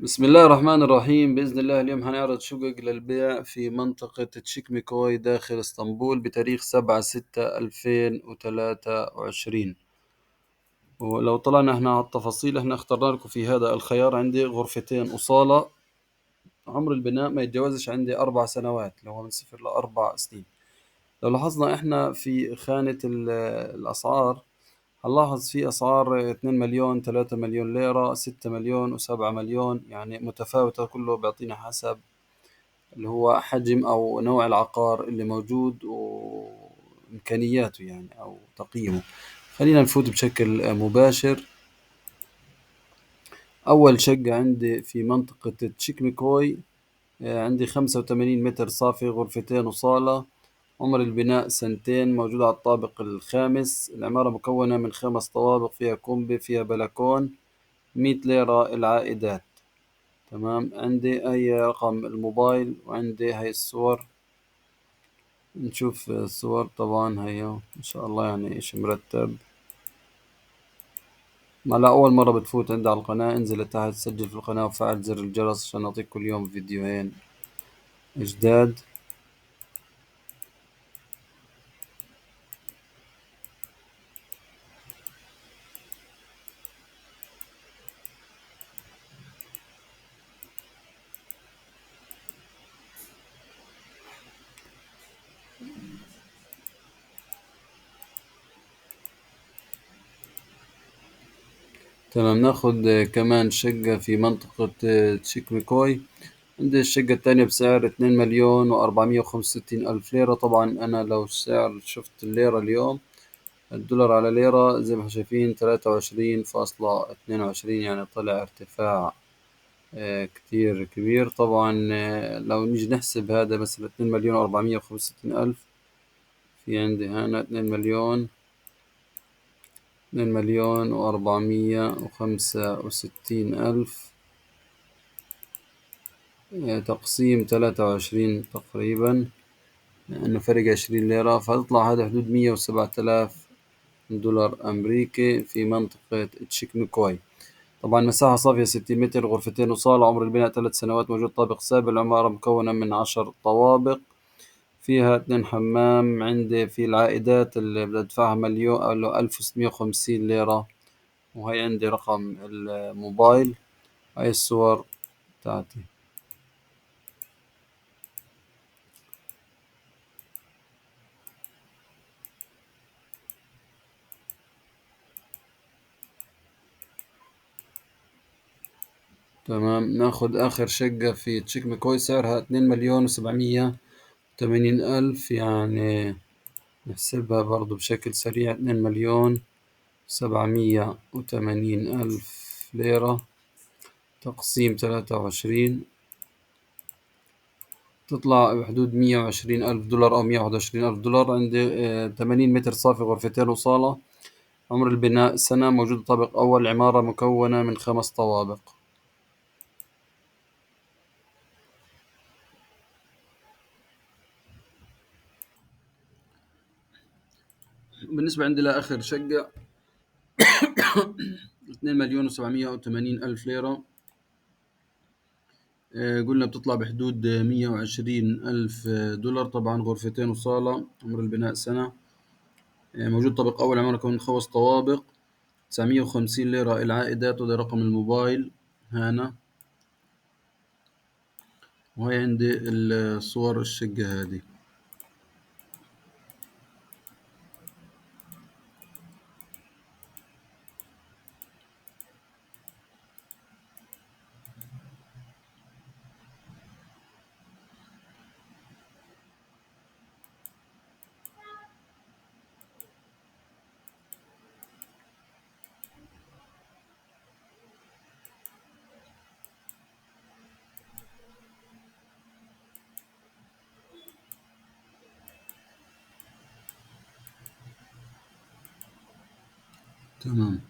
بسم الله الرحمن الرحيم. بإذن الله اليوم هنعرض شقق للبيع في منطقة تشيكميكوي داخل اسطنبول بتاريخ 7/6/2023. ولو طلعنا احنا على التفاصيل، احنا اخترنا لكم في هذا الخيار. عندي غرفتين وصالة. عمر البناء ما يتجاوزش عندي 4 سنوات، اللي هو من 0 ل4 سنين. لو لاحظنا احنا في خانة الأسعار، هنلاحظ في أسعار 2 مليون، 3 مليون ليرة، 6 مليون وسبعة مليون، يعني متفاوتة. كله بيعطينا حسب اللي هو حجم أو نوع العقار اللي موجود وإمكانياته، يعني أو تقييمه. خلينا نفوت بشكل مباشر. أول شقة عندي في منطقة تشيكميكوي، عندي 85 متر صافي، غرفتين وصالة. عمر البناء سنتين، موجود على الطابق الخامس. العمارة مكونة من 5 طوابق، فيها كومبي، فيها بلكون. 100 ليرة العائدات. تمام. عندي هي رقم الموبايل، وعندي هاي الصور. نشوف الصور. طبعا هي ما شاء الله، يعني إشي مرتب. ما لا أول مرة بتفوت عندي على القناة، انزل لتحت، سجل في القناة وفعل زر الجرس عشان أعطيك كل يوم فيديوهين جداد. تمام. ناخد كمان شقة في منطقة تشيكميكوي. عندي الشقة الثانية بسعر 2 مليون و465 ألف ليرة. طبعا أنا لو السعر شفت الليرة اليوم، الدولار على ليرة زي ما احنا شايفين 23.22، يعني طلع ارتفاع كتير كبير. طبعا لو نيجي نحسب هذا مثلا 2 مليون و465 ألف، في عندي هنا 2 مليون و465 ألف، تقسيم 23 تقريبا، لأنه فرق 20 ليرة، فتطلع هذا حدود 107 آلاف دولار أمريكي في منطقة تشيكميكوي. طبعا مساحة صافية 60 متر، غرفتين وصالة. عمر البناء 3 سنوات، موجود طابق سابع. العمارة مكونة من 10 طوابق، فيها 2 حمام. عندي في العائدات اللي بدفعها مليون أو 1650 ليرة. وهي عندي رقم الموبايل. هاي الصور بتاعتي. تمام. ناخد آخر شقة في تشيك ميكوي، سعرها 2 مليون و780 ألف، يعني نحسبها برضو بشكل سريع. 2 مليون 780 ألف ليرة، تقسيم 23، تطلع بحدود 120 ألف دولار أو 121 ألف دولار. عندي 80 متر صافي، غرفتين وصالة. عمر البناء سنة، موجود طابق أول. عمارة مكونة من 5 طوابق. بالنسبة عندي لآخر شقة 2 مليون و780 ألف ليرة. قلنا بتطلع بحدود 120 ألف دولار. طبعا غرفتين وصالة. عمر البناء سنة. موجود طابق أول. عمارة مكونة من 5 طوابق. 950 ليرة العائدات. وده رقم الموبايل هنا. وهي عندي الصور الشقة هذه. تمام.